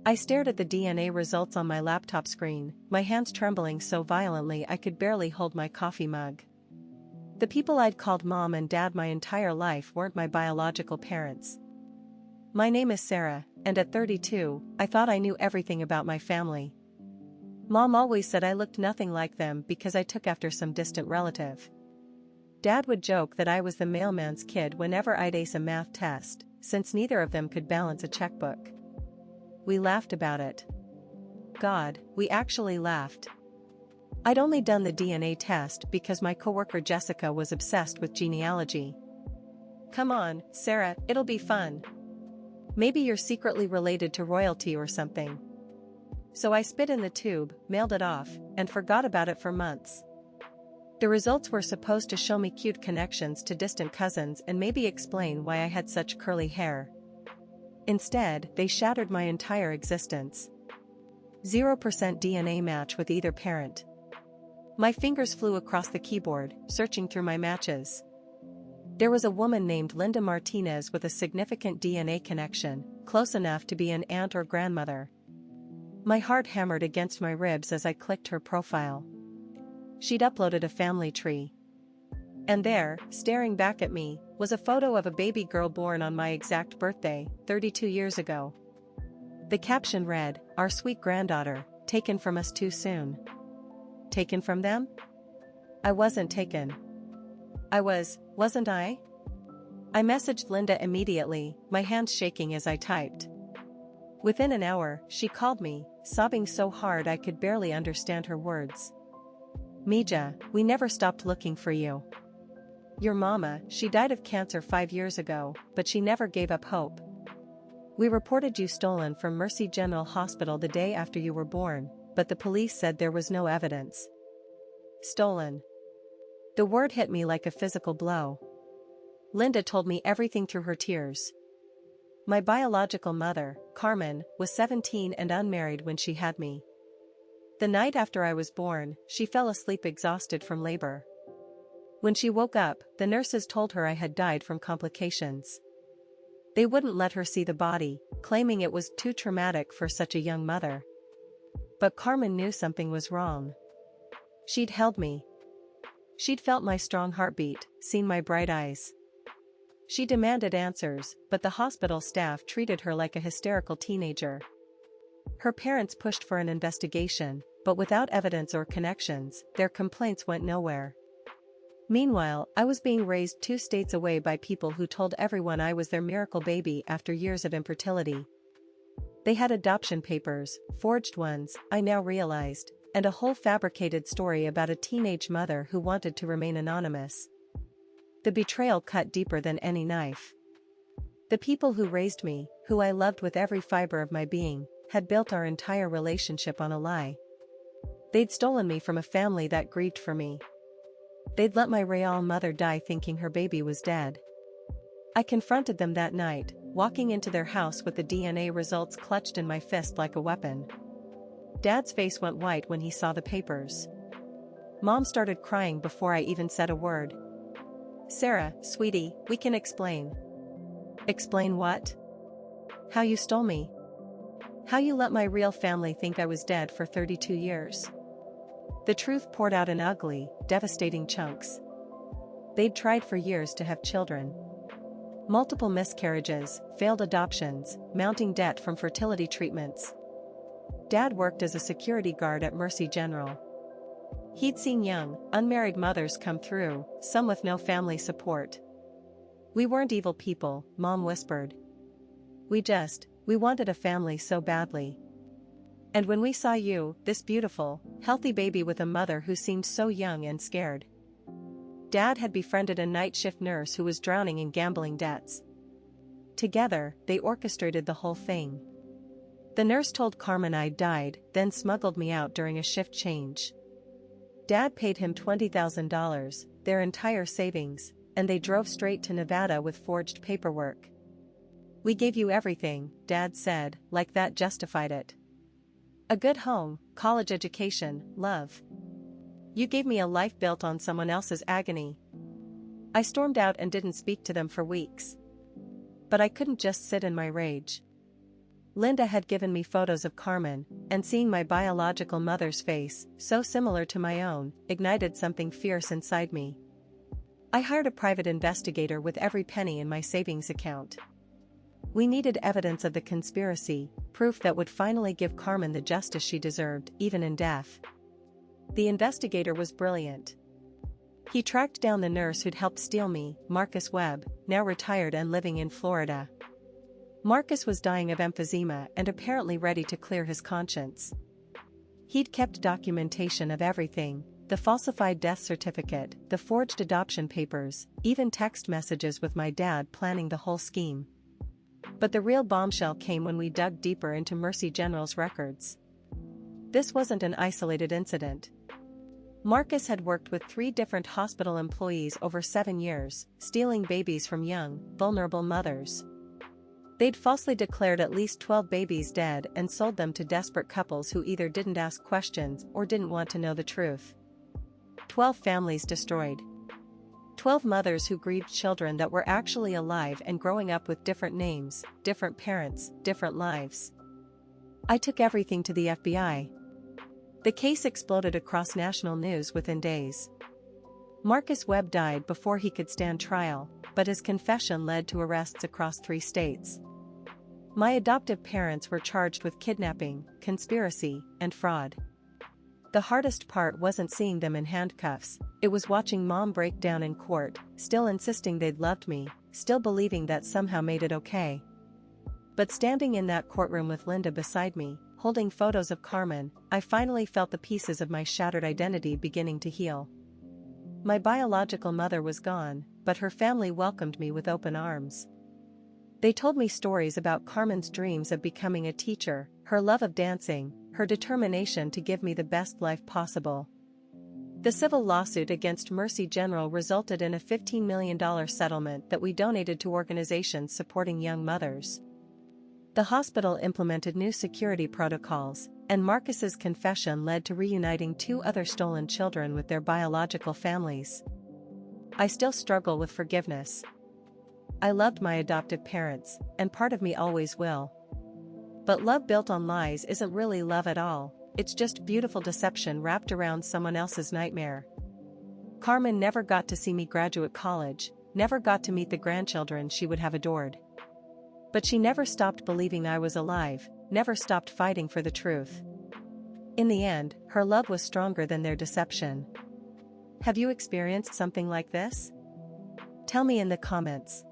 I stared at the DNA results on my laptop screen, my hands trembling so violently I could barely hold my coffee mug. The people I'd called mom and dad my entire life weren't my biological parents. My name is Sarah, and at 32, I thought I knew everything about my family. Mom always said I looked nothing like them because I took after some distant relative. Dad would joke that I was the mailman's kid whenever I'd ace a math test, since neither of them could balance a checkbook. We laughed about it. God, we actually laughed. I'd only done the DNA test because my coworker Jessica was obsessed with genealogy. Come on, Sarah, it'll be fun. Maybe you're secretly related to royalty or something. So I spit in the tube, mailed it off, and forgot about it for months. The results were supposed to show me cute connections to distant cousins and maybe explain why I had such curly hair. Instead, they shattered my entire existence. 0% DNA match with either parent. My fingers flew across the keyboard, searching through my matches. There was a woman named Linda Martinez with a significant DNA connection, close enough to be an aunt or grandmother. My heart hammered against my ribs as I clicked her profile. She'd uploaded a family tree. And there, staring back at me, was a photo of a baby girl born on my exact birthday, 32 years ago. The caption read, "Our sweet granddaughter, taken from us too soon." Taken from them? I wasn't taken. Wasn't I? I messaged Linda immediately, my hands shaking as I typed. Within an hour, she called me, sobbing so hard I could barely understand her words. "Mija, we never stopped looking for you. Your mama, she died of cancer 5 years ago, but she never gave up hope. We reported you stolen from Mercy General Hospital the day after you were born, but the police said there was no evidence." Stolen. The word hit me like a physical blow. Linda told me everything through her tears. My biological mother, Carmen, was 17 and unmarried when she had me. The night after I was born, she fell asleep exhausted from labor. When she woke up, the nurses told her I had died from complications. They wouldn't let her see the body, claiming it was too traumatic for such a young mother. But Carmen knew something was wrong. She'd held me. She'd felt my strong heartbeat, seen my bright eyes. She demanded answers, but the hospital staff treated her like a hysterical teenager. Her parents pushed for an investigation, but without evidence or connections, their complaints went nowhere. Meanwhile, I was being raised 2 states away by people who told everyone I was their miracle baby after years of infertility. They had adoption papers, forged ones, I now realized, and a whole fabricated story about a teenage mother who wanted to remain anonymous. The betrayal cut deeper than any knife. The people who raised me, who I loved with every fiber of my being, had built our entire relationship on a lie. They'd stolen me from a family that grieved for me. They'd let my real mother die thinking her baby was dead. I confronted them that night, walking into their house with the DNA results clutched in my fist like a weapon. Dad's face went white when he saw the papers. Mom started crying before I even said a word. "Sarah, sweetie, we can explain." "Explain what?" "How you stole me. How you let my real family think I was dead for 32 years. The truth poured out in ugly, devastating chunks. They'd tried for years to have children. Multiple miscarriages, failed adoptions, mounting debt from fertility treatments. Dad worked as a security guard at Mercy General. He'd seen young, unmarried mothers come through, some with no family support. We weren't evil people, Mom whispered. We wanted a family so badly. And when we saw you, this beautiful, healthy baby with a mother who seemed so young and scared. Dad had befriended a night shift nurse who was drowning in gambling debts. Together, they orchestrated the whole thing. The nurse told Carmen I'd died, then smuggled me out during a shift change. Dad paid him $20,000, their entire savings, and they drove straight to Nevada with forged paperwork. "We gave you everything," Dad said, like that justified it. "A good home, college education, love. You gave me a life built on someone else's agony." I stormed out and didn't speak to them for weeks. But I couldn't just sit in my rage. Linda had given me photos of Carmen, and seeing my biological mother's face, so similar to my own, ignited something fierce inside me. I hired a private investigator with every penny in my savings account. We needed evidence of the conspiracy, proof that would finally give Carmen the justice she deserved, even in death. The investigator was brilliant. He tracked down the nurse who'd helped steal me, Marcus Webb, now retired and living in Florida. Marcus was dying of emphysema and apparently ready to clear his conscience. He'd kept documentation of everything: the falsified death certificate, the forged adoption papers, even text messages with my dad planning the whole scheme. But the real bombshell came when we dug deeper into Mercy General's records. This wasn't an isolated incident. Marcus had worked with 3 different hospital employees over 7 years, stealing babies from young, vulnerable mothers. They'd falsely declared at least 12 babies dead and sold them to desperate couples who either didn't ask questions or didn't want to know the truth. 12 families destroyed. 12 mothers who grieved children that were actually alive and growing up with different names, different parents, different lives. I took everything to the FBI. The case exploded across national news within days. Marcus Webb died before he could stand trial, but his confession led to arrests across 3 states. My adoptive parents were charged with kidnapping, conspiracy, and fraud. The hardest part wasn't seeing them in handcuffs, it was watching Mom break down in court, still insisting they'd loved me, still believing that somehow made it okay. But standing in that courtroom with Linda beside me, holding photos of Carmen, I finally felt the pieces of my shattered identity beginning to heal. My biological mother was gone, but her family welcomed me with open arms. They told me stories about Carmen's dreams of becoming a teacher, her love of dancing, her determination to give me the best life possible. The civil lawsuit against Mercy General resulted in a $15 million settlement that we donated to organizations supporting young mothers. The hospital implemented new security protocols, and Marcus's confession led to reuniting 2 other stolen children with their biological families. I still struggle with forgiveness. I loved my adoptive parents, and part of me always will. But love built on lies isn't really love at all, it's just beautiful deception wrapped around someone else's nightmare. Carmen never got to see me graduate college, never got to meet the grandchildren she would have adored. But she never stopped believing I was alive, never stopped fighting for the truth. In the end, her love was stronger than their deception. Have you experienced something like this? Tell me in the comments.